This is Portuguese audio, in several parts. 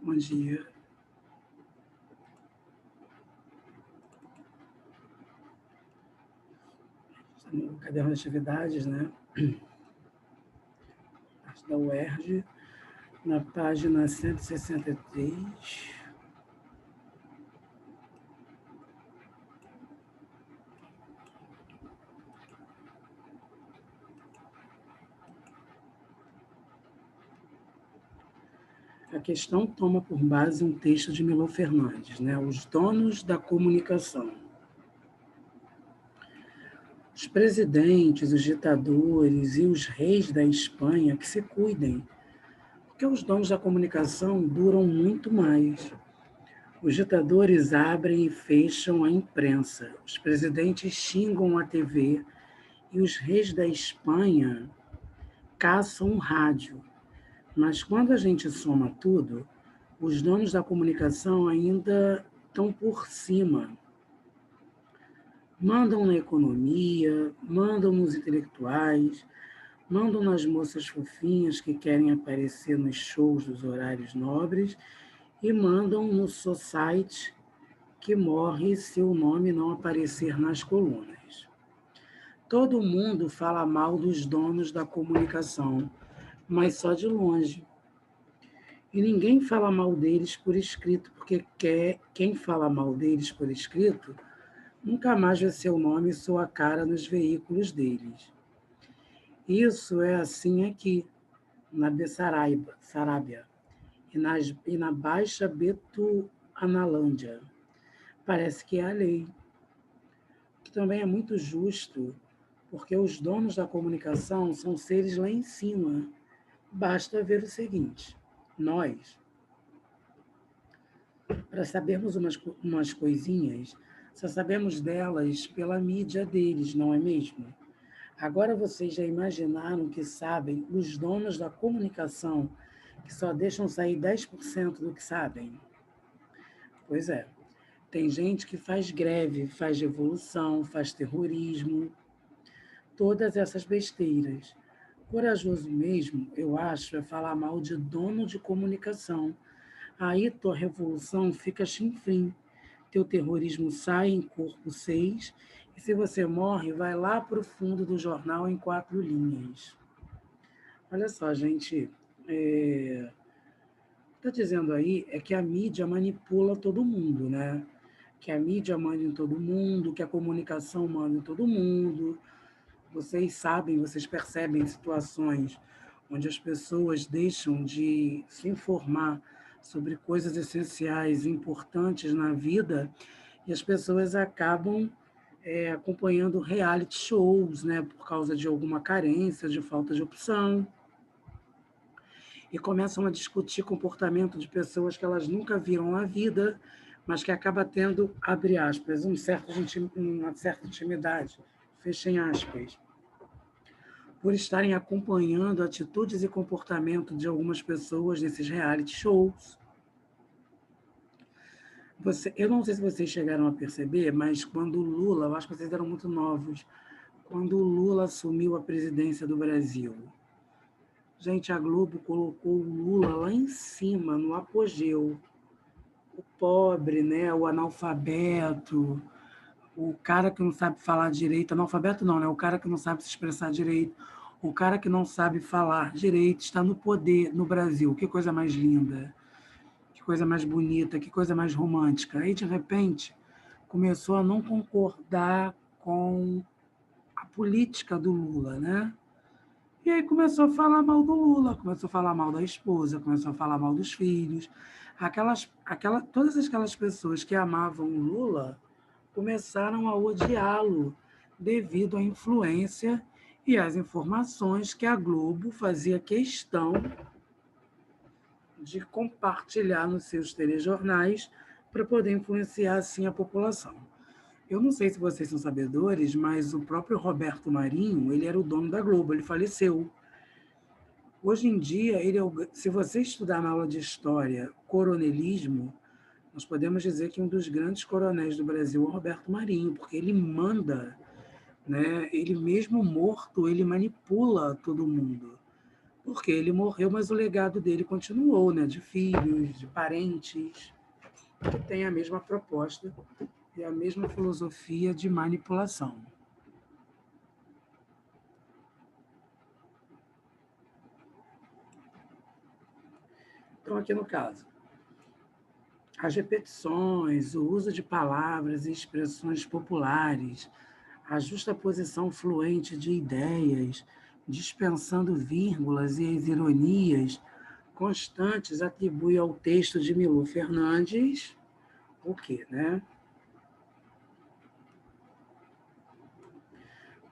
Bom dia. No caderno de atividades, né? Parte da UERJ, na página 163. A questão toma por base um texto de Milor Fernandes, né? Os donos da comunicação. Os presidentes, os ditadores e os reis da Espanha que se cuidem, porque os donos da comunicação duram muito mais. Os ditadores abrem e fecham a imprensa, os presidentes xingam a TV e os reis da Espanha caçam o rádio. Mas quando a gente soma tudo, os donos da comunicação ainda estão por cima. Mandam na economia, mandam nos intelectuais, mandam nas moças fofinhas que querem aparecer nos shows dos horários nobres e mandam no society que morre se o nome não aparecer nas colunas. Todo mundo fala mal dos donos da comunicação, mas só de longe. E ninguém fala mal deles por escrito, porque quem fala mal deles por escrito nunca mais vê seu nome e sua cara nos veículos deles. Isso é assim aqui, na Bessarábia, e na Baixa Betuanalândia. Parece que é a lei, que também é muito justo, porque os donos da comunicação são seres lá em cima. Basta ver o seguinte: nós, para sabermos umas coisinhas, só sabemos delas pela mídia deles, não é mesmo? Agora vocês já imaginaram que sabem os donos da comunicação que só deixam sair 10% do que sabem? Pois é, tem gente que faz greve, faz revolução, faz terrorismo, todas essas besteiras. Corajoso mesmo, eu acho, é falar mal de dono de comunicação. Aí tua revolução fica chinfrim. Teu terrorismo sai em corpo 6, e se você morre, vai lá para o fundo do jornal em 4 linhas. Olha só, gente, está dizendo aí é que a mídia manipula todo mundo, né? Que a mídia manda em todo mundo, que a comunicação manda em todo mundo. Vocês sabem, vocês percebem situações onde as pessoas deixam de se informar sobre coisas essenciais, importantes na vida, e as pessoas acabam acompanhando reality shows, né, por causa de alguma carência, de falta de opção, e começam a discutir comportamento de pessoas que elas nunca viram na vida, mas que acaba tendo, abre aspas, uma certa intimidade, fechem aspas, por estarem acompanhando atitudes e comportamento de algumas pessoas nesses reality shows. Eu não sei se vocês chegaram a perceber, mas quando o Lula, eu acho que vocês eram muito novos, quando o Lula assumiu a presidência do Brasil, gente, a Globo colocou o Lula lá em cima, no apogeu. O pobre, né, o analfabeto, o cara que não sabe falar direito, analfabeto não, né? O cara que não sabe se expressar direito, o cara que não sabe falar direito está no poder no Brasil. Que coisa mais linda, que coisa mais bonita, que coisa mais romântica. Aí, de repente, começou a não concordar com a política do Lula, né? E aí começou a falar mal do Lula, começou a falar mal da esposa, começou a falar mal dos filhos. Todas aquelas pessoas que amavam o Lula começaram a odiá-lo devido à influência e às informações que a Globo fazia questão de compartilhar nos seus telejornais para poder influenciar assim a população. Eu não sei se vocês são sabedores, mas o próprio Roberto Marinho, ele era o dono da Globo, ele faleceu. Hoje em dia, se você estudar na aula de história coronelismo, nós podemos dizer que um dos grandes coronéis do Brasil é o Roberto Marinho, porque ele manda, né? Ele mesmo morto, ele manipula todo mundo. porque ele morreu, mas o legado dele continuou, né? De filhos, de parentes, que tem a mesma proposta e a mesma filosofia de manipulação. Então, aqui no caso, as repetições, o uso de palavras e expressões populares, a justaposição fluente de ideias, dispensando vírgulas e as ironias constantes atribui ao texto de Milu Fernandes o quê, né?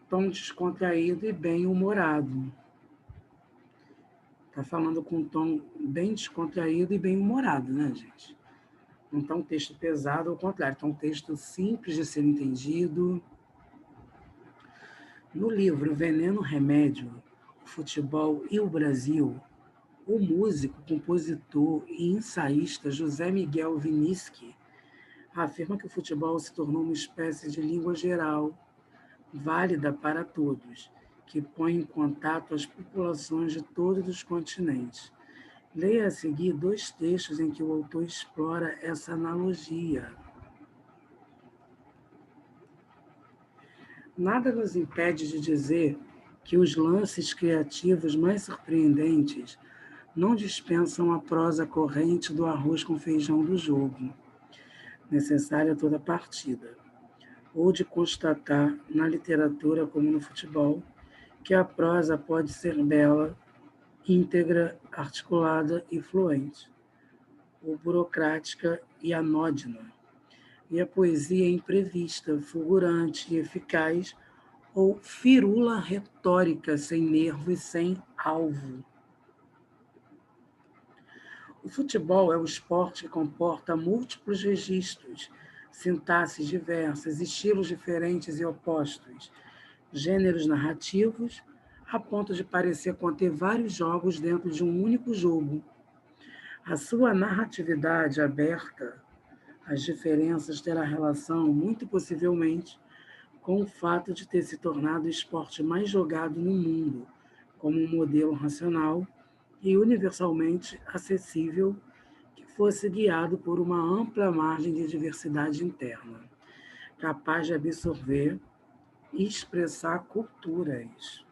Tom descontraído e bem-humorado. Está falando com um tom bem descontraído e bem-humorado, né, gente? Não está um texto pesado, ao contrário, está um texto simples de ser entendido. No livro Veneno Remédio, o Futebol e o Brasil, o músico, compositor e ensaísta José Miguel Vinisky afirma que o futebol se tornou uma espécie de língua geral, válida para todos, que põe em contato as populações de todos os continentes. Leia a seguir dois textos em que o autor explora essa analogia. Nada nos impede de dizer que os lances criativos mais surpreendentes não dispensam a prosa corrente do arroz com feijão do jogo, necessária a toda partida, ou de constatar, na literatura como no futebol, que a prosa pode ser bela, íntegra, articulada e fluente, ou burocrática e anódina, e a poesia imprevista, fulgurante e eficaz, ou firula retórica sem nervo e sem alvo. O futebol é o esporte que comporta múltiplos registros, sintaxes diversas, estilos diferentes e opostos, gêneros narrativos, a ponto de parecer conter vários jogos dentro de um único jogo. A sua narratividade aberta às diferenças terá relação, muito possivelmente, com o fato de ter se tornado o esporte mais jogado no mundo, como um modelo racional e universalmente acessível que fosse guiado por uma ampla margem de diversidade interna, capaz de absorver e expressar culturas.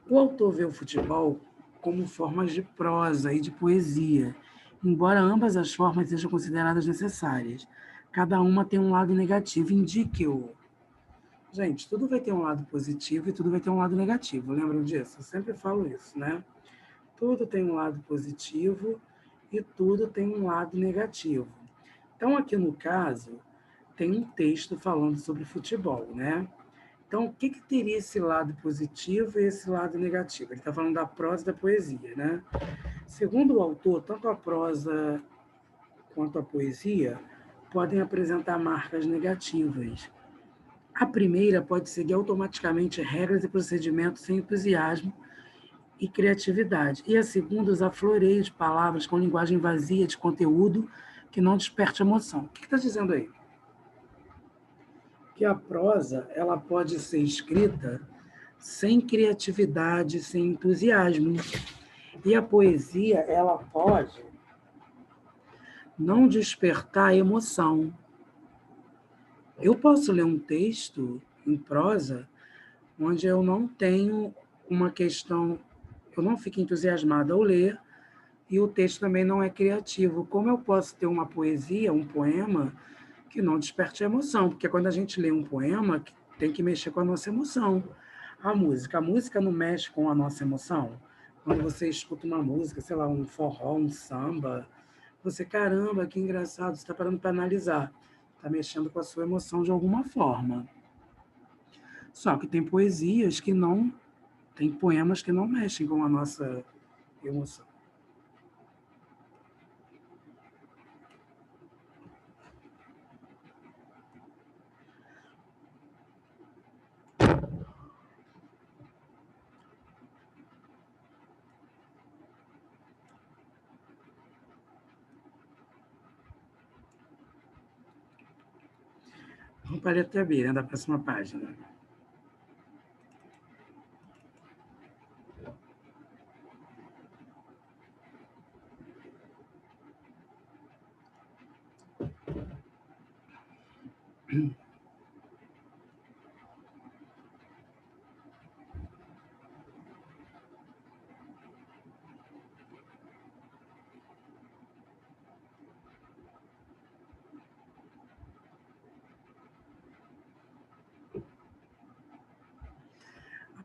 O autor vê o futebol como formas de prosa e de poesia, embora ambas as formas sejam consideradas necessárias. Cada uma tem um lado negativo, indique-o. Gente, tudo vai ter um lado positivo e tudo vai ter um lado negativo, lembram disso? Eu sempre falo isso, né? Tudo tem um lado positivo e tudo tem um lado negativo. Então, aqui no caso, tem um texto falando sobre futebol, né? Então, o que, que teria esse lado positivo e esse lado negativo? Ele está falando da prosa e da poesia, né? Segundo o autor, tanto a prosa quanto a poesia podem apresentar marcas negativas. A primeira pode seguir automaticamente regras e procedimentos sem entusiasmo e criatividade. E a segunda, usar floreio de palavras com linguagem vazia de conteúdo que não desperte emoção. O que está dizendo aí? Que a prosa ela pode ser escrita sem criatividade, sem entusiasmo. E a poesia ela pode não despertar emoção. Eu posso ler um texto em prosa onde eu não tenho uma questão, eu não fico entusiasmada ao ler, e o texto também não é criativo. Como eu posso ter uma poesia, um poema, que não desperte emoção? Porque quando a gente lê um poema, tem que mexer com a nossa emoção. A música não mexe com a nossa emoção. Quando você escuta uma música, sei lá, um forró, um samba, você, caramba, que engraçado, você está parando para analisar. Está mexendo com a sua emoção de alguma forma. Só que tem poesias que não, tem poemas que não mexem com a nossa emoção. Vamos para a letra B, né, da próxima página.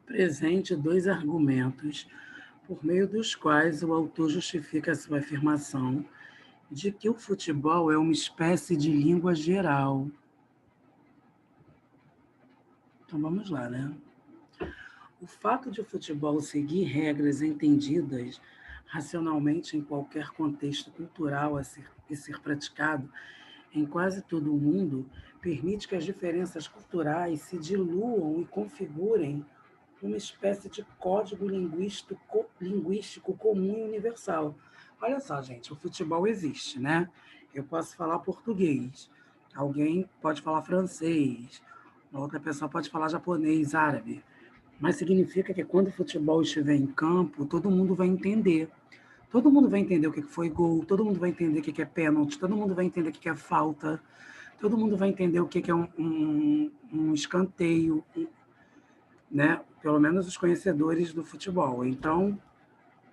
Apresente dois argumentos por meio dos quais o autor justifica a sua afirmação de que o futebol é uma espécie de língua geral. Então vamos lá, né? O fato de o futebol seguir regras entendidas racionalmente em qualquer contexto cultural e ser praticado em quase todo o mundo permite que as diferenças culturais se diluam e configurem uma espécie de código linguístico comum e universal. Olha só, gente, o futebol existe, né? Eu posso falar português, alguém pode falar francês, uma outra pessoa pode falar japonês, árabe, mas significa que quando o futebol estiver em campo, todo mundo vai entender. Todo mundo vai entender o que foi gol, todo mundo vai entender o que é pênalti, todo mundo vai entender o que é falta, todo mundo vai entender o que é um escanteio, né? Pelo menos os conhecedores do futebol. Então,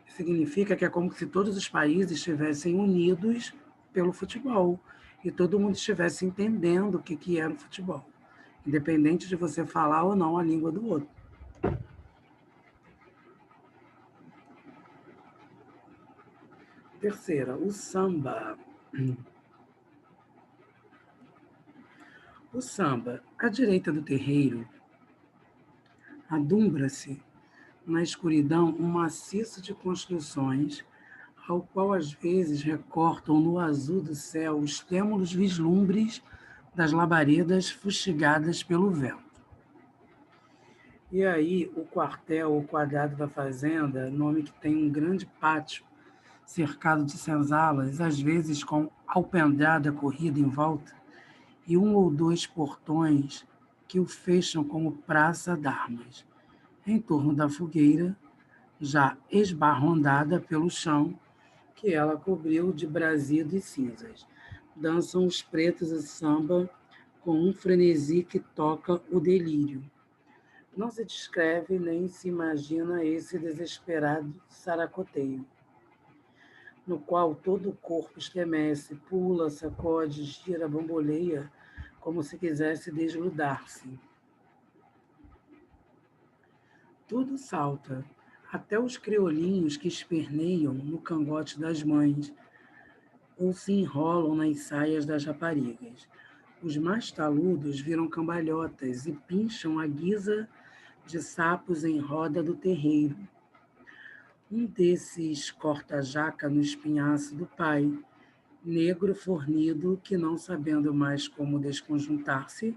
significa que é como se todos os países estivessem unidos pelo futebol e todo mundo estivesse entendendo o que era o futebol, independente de você falar ou não a língua do outro. Terceira, o samba. O samba, à direita do terreiro, adumbra-se na escuridão um maciço de construções, ao qual às vezes recortam no azul do céu os têmulos vislumbres das labaredas fustigadas pelo vento. E aí o quartel, o quadrado da fazenda, nome que tem um grande pátio cercado de senzalas, às vezes com alpendrada corrida em volta, e um ou dois portões que o fecham como praça d'armas. Em torno da fogueira, já esbarrondada pelo chão, que ela cobriu de brasido e cinzas. Dançam os pretos o samba com um frenesi que toca o delírio. Não se descreve nem se imagina esse desesperado saracoteio, no qual todo o corpo estremece, pula, sacode, gira, bamboleia, como se quisesse desnudar-se. Tudo salta, até os criolinhos que esperneiam no cangote das mães ou se enrolam nas saias das raparigas. Os mais taludos viram cambalhotas e pincham a guisa de sapos em roda do terreiro. Um desses corta-jaca no espinhaço do pai, negro fornido que, não sabendo mais como desconjuntar-se,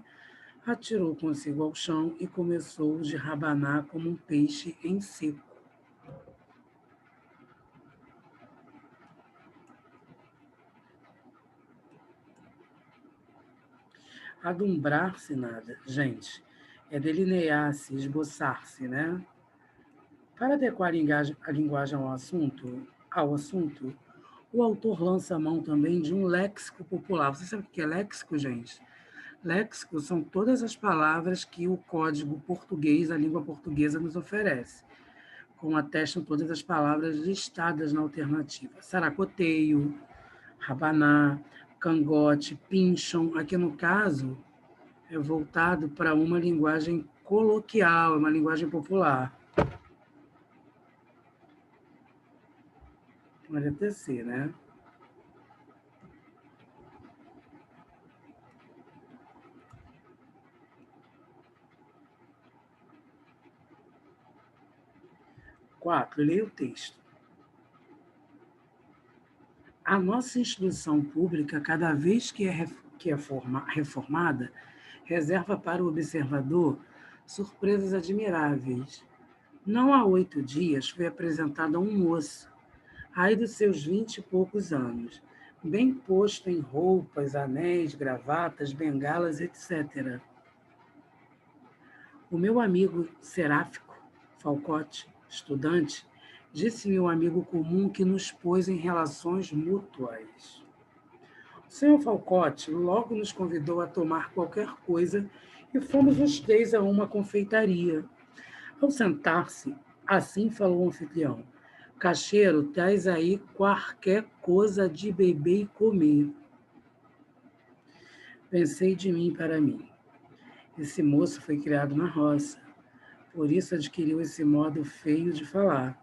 atirou consigo ao chão e começou de rabanar como um peixe em seco. Adumbrar-se nada, gente, é delinear-se, esboçar-se, né? Para adequar a linguagem ao assunto, o autor lança a mão também de um léxico popular. Você sabe o que é léxico, gente? Léxico são todas as palavras que o código português, a língua portuguesa, nos oferece, como atestam todas as palavras listadas na alternativa. Saracoteio, rabaná, cangote, pinchon. Aqui no caso, é voltado para uma linguagem coloquial, uma linguagem popular. Letra C, né? Quatro, leia o texto. A nossa instituição pública, cada vez que é reformada, reserva para o observador surpresas admiráveis. Não há 8 dias foi apresentado a um moço, aí dos seus 20 e poucos anos, bem posto em roupas, anéis, gravatas, bengalas, etc. O meu amigo Seráfico Falcote, estudante, disse-me um amigo comum que nos pôs em relações mútuas. O senhor Falcote logo nos convidou a tomar qualquer coisa e fomos os três a uma confeitaria. Ao sentar-se, assim falou o anfitrião: Cacheiro, traz aí qualquer coisa de beber e comer. Pensei de mim para mim. Esse moço foi criado na roça, por isso adquiriu esse modo feio de falar.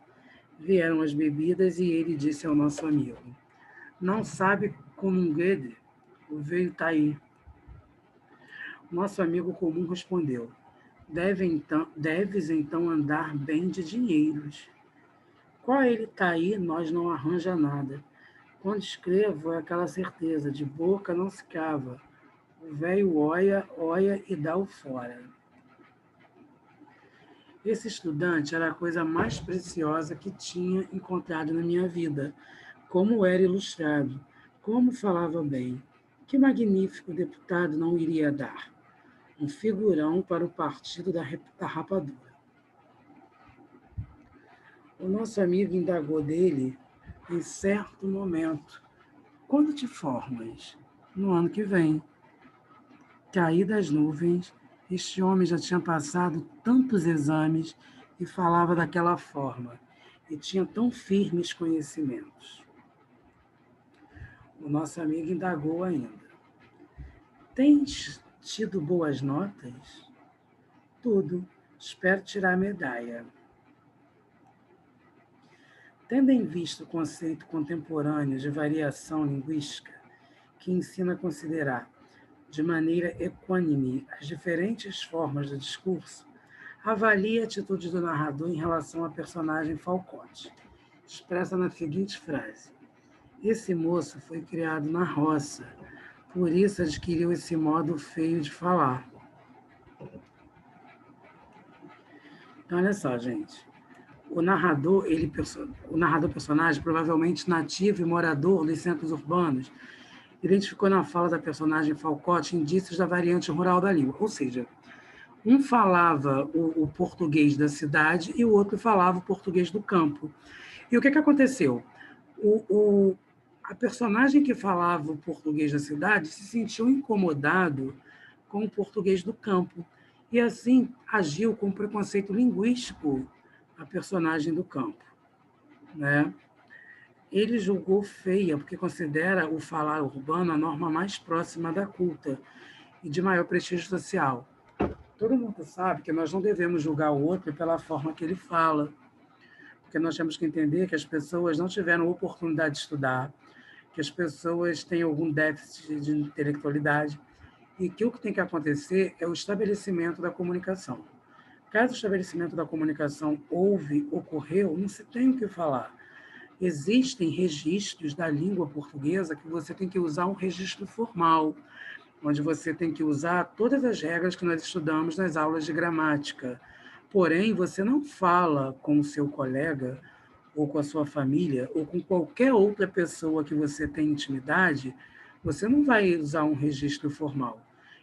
Vieram as bebidas e ele disse ao nosso amigo: Não sabe como um guede? O veio tá aí. Nosso amigo comum respondeu: Deves então andar bem de dinheiros. Qual ele tá aí, nós não arranja nada. Quando escrevo, é aquela certeza, de boca não se cava. O velho olha, olha e dá o fora. Esse estudante era a coisa mais preciosa que tinha encontrado na minha vida. Como era ilustrado, como falava bem. Que magnífico deputado não iria dar? Um figurão para o partido da rapadura. O nosso amigo indagou dele em certo momento. Quando te formas? No ano que vem. Caí das nuvens, este homem já tinha passado tantos exames e falava daquela forma, e tinha tão firmes conhecimentos. O nosso amigo indagou ainda. Tens tido boas notas? Tudo. Espero tirar a medalha. Tendo em vista o conceito contemporâneo de variação linguística, que ensina a considerar de maneira equânime as diferentes formas do discurso, avalie a atitude do narrador em relação à personagem Falcote, expressa na seguinte frase: Esse moço foi criado na roça, por isso adquiriu esse modo feio de falar. Então, olha só, gente. O narrador personagem, provavelmente nativo e morador dos centros urbanos, identificou na fala da personagem Falcote indícios da variante rural da língua, ou seja, um falava o português da cidade e o outro falava o português do campo. E o que aconteceu? A personagem que falava o português da cidade se sentiu incomodado com o português do campo e, assim, agiu com preconceito linguístico a personagem do campo, né? Ele julgou feia, porque considera o falar urbano a norma mais próxima da culta e de maior prestígio social. Todo mundo sabe que nós não devemos julgar o outro pela forma que ele fala, porque nós temos que entender que as pessoas não tiveram oportunidade de estudar, que as pessoas têm algum déficit de intelectualidade e que o que tem que acontecer é o estabelecimento da comunicação. Caso o estabelecimento da comunicação ocorreu, não se tem o que falar. Existem registros da língua portuguesa que você tem que usar um registro formal, onde você tem que usar todas as regras que nós estudamos nas aulas de gramática. Porém, você não fala com o seu colega, ou com a sua família, ou com qualquer outra pessoa que você tem intimidade, você não vai usar um registro formal,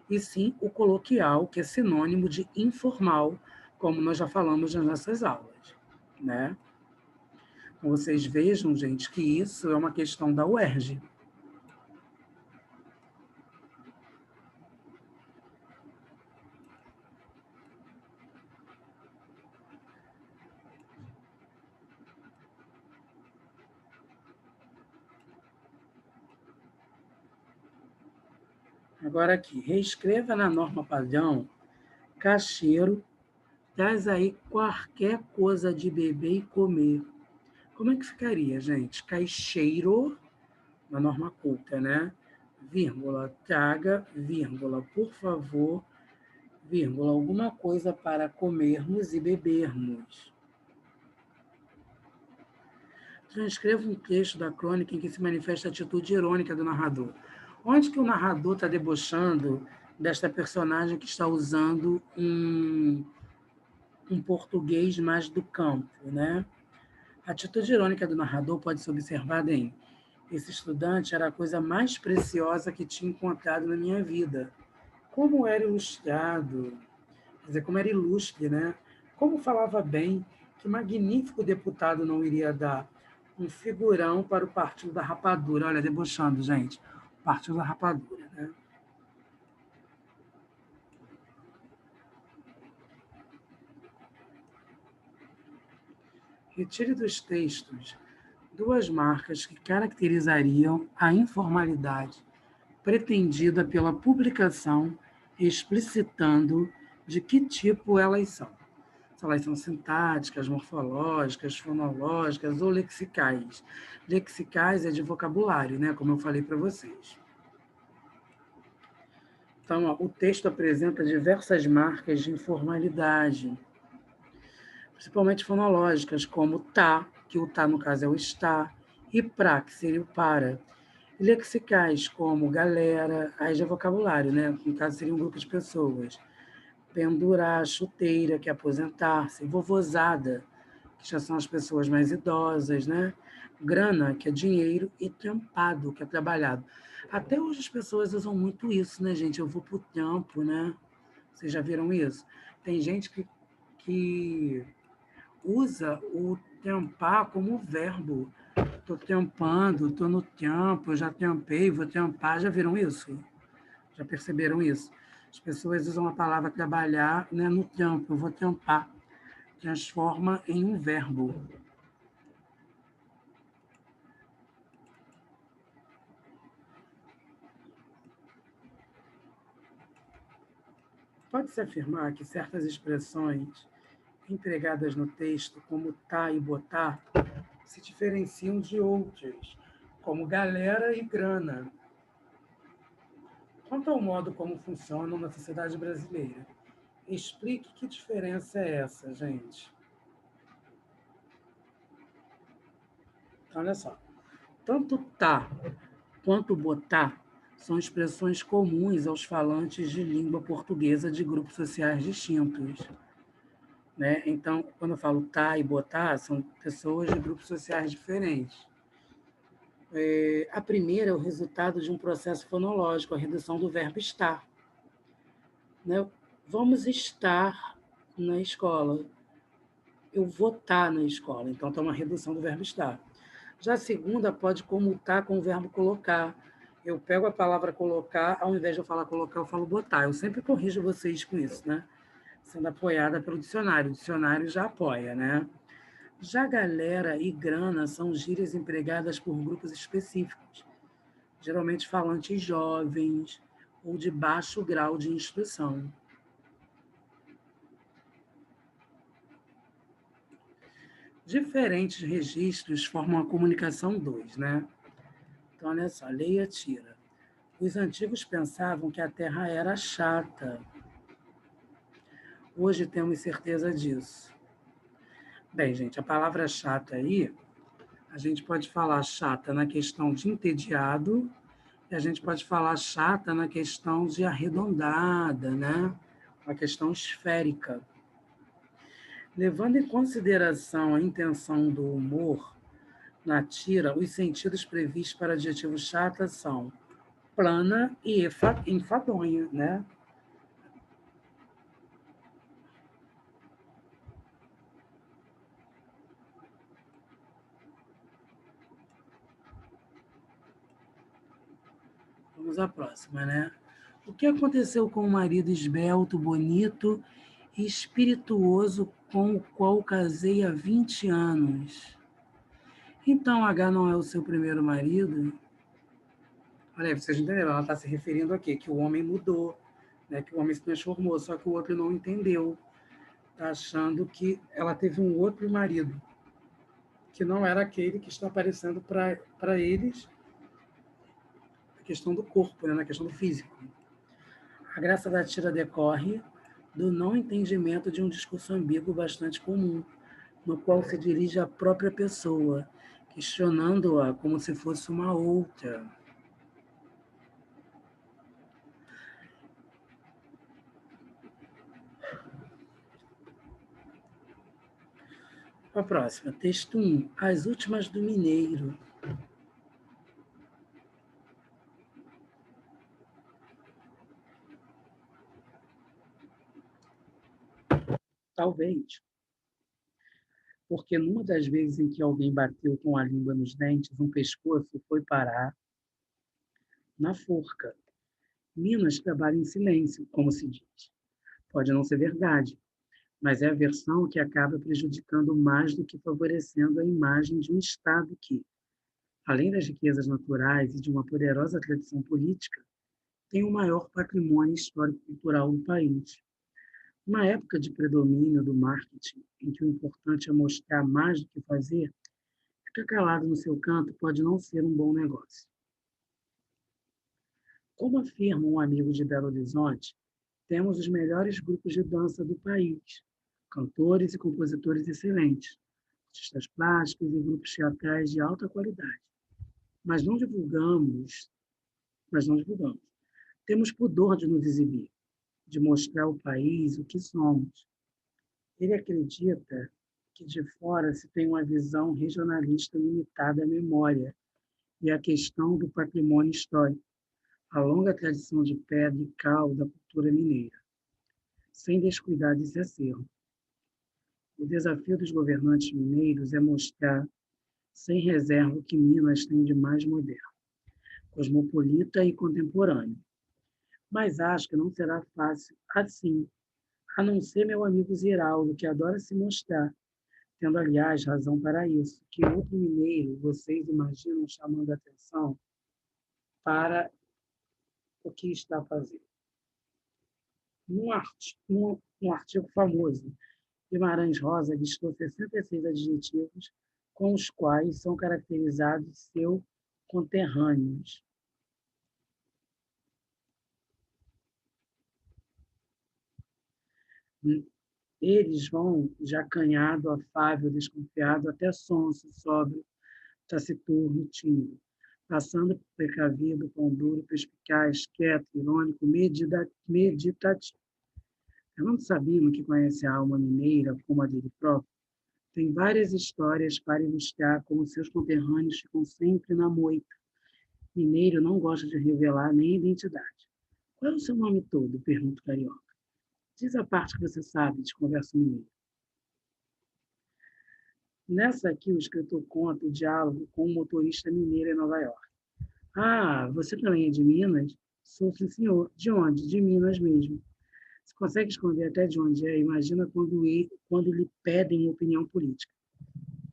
e sim o coloquial, que é sinônimo de informal, como nós já falamos nas nossas aulas, né? Então, vocês vejam, gente, que isso é uma questão da UERJ. Agora aqui, reescreva na norma padrão, cacheiro, traz aí qualquer coisa de beber e comer. Como é que ficaria, gente? Caixeiro, na norma culta, né? Vírgula, traga, vírgula, por favor, vírgula, alguma coisa para comermos e bebermos. Transcreva um trecho da crônica em que se manifesta a atitude irônica do narrador. Onde que o narrador está debochando desta personagem que está usando um português mais do campo, né? A atitude irônica do narrador pode ser observada em: esse estudante era a coisa mais preciosa que tinha encontrado na minha vida. Como era ilustrado, quer dizer, como era ilustre, né? Como falava bem, que magnífico deputado não iria dar um figurão para o partido da rapadura. Olha, debochando, gente. partiu da rapadura, né? Retire dos textos duas marcas que caracterizariam a informalidade pretendida pela publicação, explicitando de que tipo elas são. Se elas são sintáticas, morfológicas, fonológicas ou lexicais. Lexicais é de vocabulário, né? Como eu falei para vocês. Então, ó, o texto apresenta diversas marcas de informalidade, principalmente fonológicas, como tá, que o tá no caso é o está, e pra, que seria o para. E lexicais, como galera, aí já é vocabulário, né? No caso seria um grupo de pessoas. Pendurar, chuteira, que é aposentar-se, vovozada, que já são as pessoas mais idosas, né? Grana, que é dinheiro, e trampado, que é trabalhado. Até hoje as pessoas usam muito isso, né, gente? Eu vou pro trampo, né? Vocês já viram isso? Tem gente que usa o trampar como verbo. Estou trampando, estou no trampo, eu já trampei, vou trampar. Já viram isso? Já perceberam isso? As pessoas usam a palavra trabalhar, né, no trampo, eu vou trampar. Transforma em um verbo. Pode-se afirmar que certas expressões empregadas no texto, como tá e botar, se diferenciam de outras, como galera e grana. Quanto ao modo como funcionam na sociedade brasileira, explique que diferença é essa, gente. Então, olha só. Tanto tá quanto botar são expressões comuns aos falantes de língua portuguesa de grupos sociais distintos. Né? Então, quando eu falo tá e botar, são pessoas de grupos sociais diferentes. A primeira é o resultado de um processo fonológico, a redução do verbo estar. Né? Vamos estar na escola. Eu vou estar na escola. Então, tem uma redução do verbo estar. Já a segunda pode comutar com o verbo colocar. Eu pego a palavra colocar, ao invés de eu falar colocar, eu falo botar. Eu sempre corrijo vocês com isso, né? Sendo apoiada pelo dicionário. O dicionário já apoia, né? Já galera e grana são gírias empregadas por grupos específicos, geralmente falantes jovens ou de baixo grau de instrução. Diferentes registros formam a comunicação 2, né? Então, olha só, leia, tira. Os antigos pensavam que a Terra era chata. Hoje temos certeza disso. Bem, gente, a palavra chata aí, a gente pode falar chata na questão de entediado e a gente pode falar chata na questão de arredondada, né? Uma questão esférica. Levando em consideração a intenção do humor na tira, os sentidos previstos para adjetivo chata são plana e enfadonha, né? Vamos à próxima, né? O que aconteceu com o marido esbelto, bonito e espirituoso com o qual casei há 20 anos? Então, H não é o seu primeiro marido? Olha aí, vocês entenderam? Ela está se referindo a quê? Que o homem mudou, né? Que o homem se transformou, só que o outro não entendeu. Está achando que ela teve um outro marido, que não era aquele que está aparecendo para eles, a questão do corpo, né? Na questão do físico. A graça da tira decorre do não entendimento de um discurso ambíguo bastante comum, no qual se dirige à própria pessoa, questionando-a como se fosse uma outra. A próxima, texto 1. As últimas do Mineiro. Talvez, porque numa das vezes em que alguém bateu com a língua nos dentes, um pescoço foi parar na forca. Minas trabalha em silêncio, como se diz. Pode não ser verdade, mas é a versão que acaba prejudicando mais do que favorecendo a imagem de um Estado que, além das riquezas naturais e de uma poderosa tradição política, tem o maior patrimônio histórico-cultural do país. Uma época de predomínio do marketing, em que o importante é mostrar mais do que fazer, ficar calado no seu canto pode não ser um bom negócio. Como afirma um amigo de Belo Horizonte, temos os melhores grupos de dança do país, cantores e compositores excelentes, artistas plásticos e grupos teatrais de alta qualidade. Mas não divulgamos, mas não divulgamos. Temos pudor de nos exibir, de mostrar ao país o que somos. Ele acredita que de fora se tem uma visão regionalista limitada à memória e à questão do patrimônio histórico, a longa tradição de pedra e cal da cultura mineira, sem descuidar desse acervo. O desafio dos governantes mineiros é mostrar, sem reserva, o que Minas tem de mais moderno, cosmopolita e contemporâneo. Mas acho que não será fácil assim, a não ser meu amigo Ziraldo, que adora se mostrar, tendo, aliás, razão para isso. Que outro mineiro vocês imaginam chamando a atenção para o que está fazendo? Num artigo famoso, Guimarães Rosa listou 66 adjetivos com os quais são caracterizados seus conterrâneos. Eles vão de acanhado, afável, desconfiado, até sonso, sóbrio, taciturno, tímido, passando por precavido, pão duro, perspicaz, quieto, irônico, meditativo. Fernando Sabino, que conhece a alma mineira como a dele próprio, tem várias histórias para ilustrar como seus conterrâneos ficam sempre na moita. Mineiro não gosta de revelar nem identidade. Qual é o seu nome todo? Pergunta o carioca. Diz a parte que você sabe de conversa mineira. Nessa aqui, o escritor conta o diálogo com um motorista mineiro em Nova York. Ah, você também é de Minas? Sou, sim, senhor. De onde? De Minas mesmo. Você consegue esconder até de onde é? Imagina quando lhe pedem opinião política.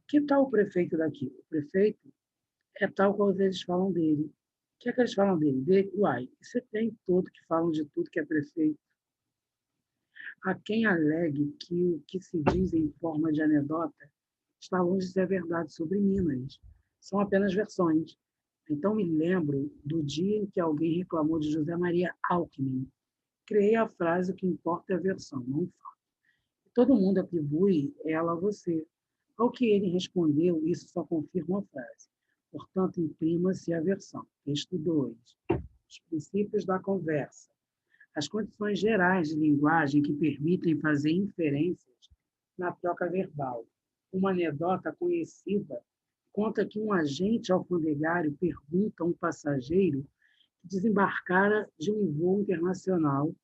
Que tal o prefeito daqui? O prefeito é tal qual eles falam dele. O que é que eles falam dele? Uai, você tem todo que falam de tudo que é prefeito. Há quem alegue que o que se diz em forma de anedota está longe de ser verdade sobre Minas. São apenas versões. Então me lembro do dia em que alguém reclamou de José Maria Alckmin. Criei a frase: o que importa é a versão, não o fato. Todo mundo atribui ela a você. Ao que ele respondeu, isso só confirma a frase. Portanto, imprima-se a versão. Texto 2. Os princípios da conversa. As condições gerais de linguagem que permitem fazer inferências na troca verbal. Uma anedota conhecida conta que um agente alfandegário pergunta a um passageiro que desembarcara de um voo internacional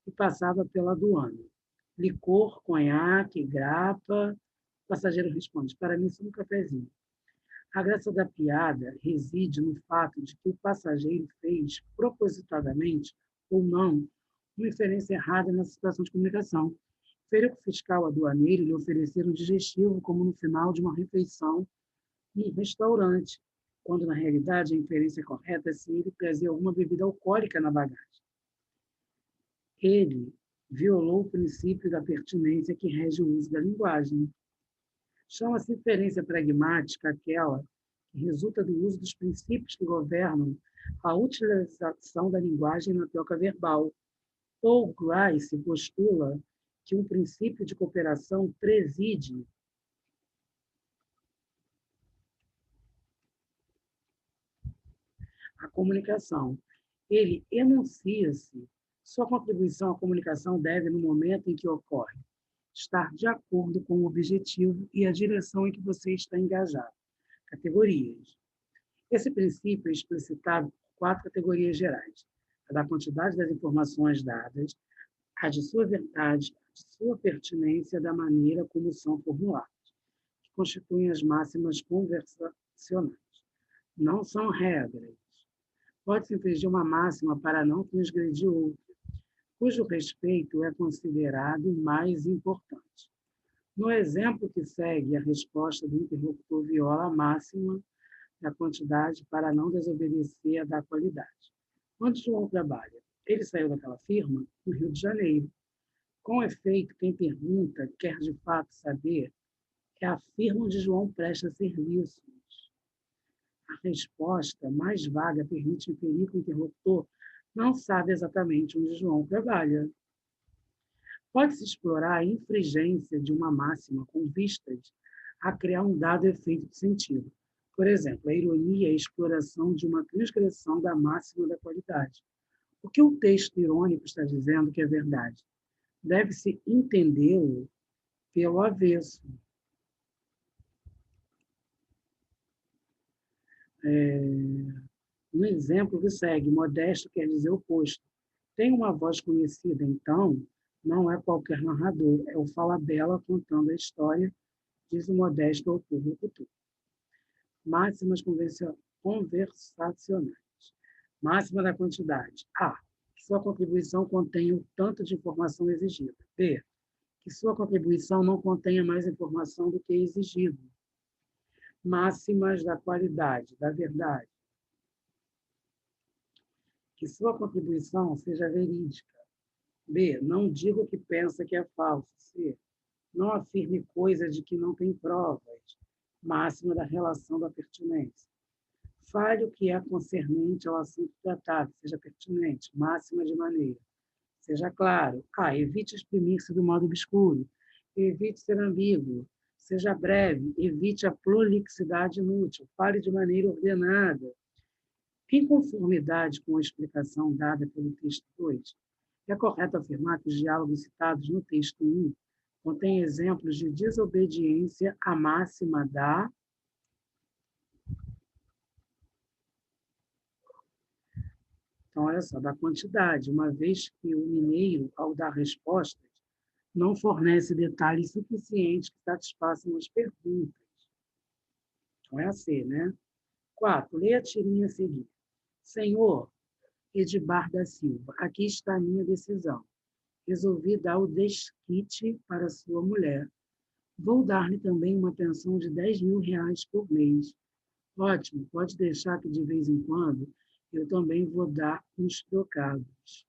e passava pela aduana. Licor, conhaque, grapa. O passageiro responde: para mim, só um cafezinho. A graça da piada reside no fato de que o passageiro fez, propositadamente ou não, uma inferência errada nessa situação de comunicação. Feriu o fiscal aduaneiro lhe oferecer um digestivo como no final de uma refeição em um restaurante, quando, na realidade, a inferência correta é se ele trazia alguma bebida alcoólica na bagagem. Ele violou o princípio da pertinência que rege o uso da linguagem. Chama-se inferência pragmática aquela que resulta do uso dos princípios que governam a utilização da linguagem na troca verbal. Paul Grice postula que um princípio de cooperação preside a comunicação. Ele enuncia-se. Sua contribuição à comunicação deve, no momento em que ocorre, estar de acordo com o objetivo e a direção em que você está engajado. Categorias. Esse princípio é explicitado por 4 categorias gerais: a da quantidade das informações dadas, a de sua verdade, a de sua pertinência, da maneira como são formuladas, que constituem as máximas conversacionais. Não são regras. Pode-se infringir uma máxima para não transgredir outra, cujo respeito é considerado mais importante. No exemplo que segue, a resposta do interlocutor viola a máxima da quantidade para não desobedecer a da qualidade. Onde João trabalha? Ele saiu daquela firma no Rio de Janeiro. Com efeito, quem pergunta quer de fato saber é a firma onde João presta serviços. A resposta mais vaga permite inferir que o interlocutor não sabe exatamente onde João trabalha. Pode-se explorar a infringência de uma máxima com vistas a criar um dado efeito de sentido. Por exemplo, a ironia é a exploração de uma transgressão da máxima da qualidade. O que o texto irônico está dizendo que é verdade? Deve-se entendê-lo pelo avesso. No exemplo que segue, modesto quer dizer oposto. Tem uma voz conhecida, então, não é qualquer narrador, é o Falabella contando a história, diz o modesto autor locutor. Máximas conversacionais. Máxima da quantidade. A. Que sua contribuição contenha o tanto de informação exigida. B. Que sua contribuição não contenha mais informação do que é exigido. Máximas da qualidade, da verdade. Que sua contribuição seja verídica. B. Não diga o que pensa que é falso. C. Não afirme coisas de que não tem provas. Máxima da relação da pertinência. Fale o que é concernente ao assunto tratado, seja pertinente. Máxima de maneira. Seja claro. A. Evite exprimir-se do modo obscuro. Evite ser ambíguo. Seja breve. Evite a prolixidade inútil. Fale de maneira ordenada. Em conformidade com a explicação dada pelo texto 2, é correto afirmar que os diálogos citados no texto 1 contêm exemplos de desobediência à máxima da... Então, olha só, da quantidade, uma vez que o mineiro, ao dar respostas, não fornece detalhes suficientes que satisfaçam as perguntas. Então, é a C, né? 4. Leia a tirinha a seguir. Senhor Edibar da Silva, aqui está a minha decisão. Resolvi dar o desquite para sua mulher. Vou dar-lhe também uma pensão de R$ 10.000 por mês. Ótimo, pode deixar que de vez em quando eu também vou dar uns trocados.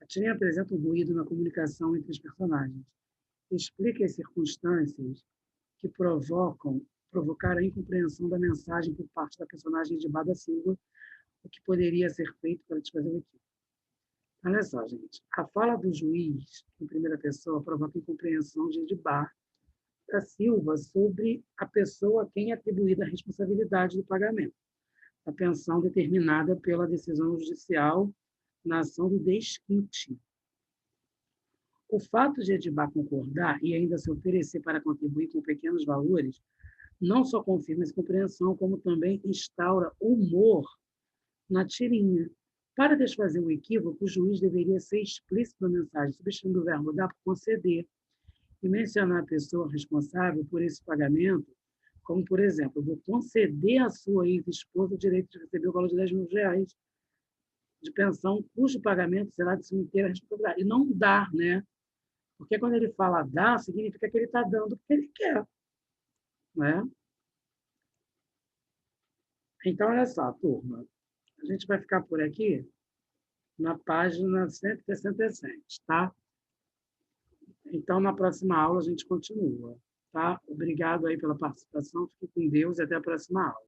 A tirinha apresenta um ruído na comunicação entre os personagens. Explica as circunstâncias que provocaram a incompreensão da mensagem por parte da personagem de Bada Silva, o que poderia ser feito para desfazer o equívoco. Olha só, gente. A fala do juiz, em primeira pessoa, provoca incompreensão de Edibar da Silva sobre a pessoa a quem é atribuída a responsabilidade do pagamento da pensão determinada pela decisão judicial na ação do desquite. O fato de Edibar concordar e ainda se oferecer para contribuir com pequenos valores não só confirma essa compreensão, como também instaura humor na tirinha. Para desfazer o equívoco, o juiz deveria ser explícito na mensagem, substituindo o verbo dar por conceder, e mencionar a pessoa responsável por esse pagamento, como, por exemplo, vou conceder à sua ex-esposa o direito de receber o valor de R$ 10.000 de pensão, cujo pagamento será de sua inteira responsabilidade. E não dar, né? Porque quando ele fala dar, significa que ele está dando o que ele quer. Né? Então, olha só, turma. A gente vai ficar por aqui na página 167, tá? Então, na próxima aula, a gente continua, tá? Obrigado aí pela participação, fique com Deus e até a próxima aula.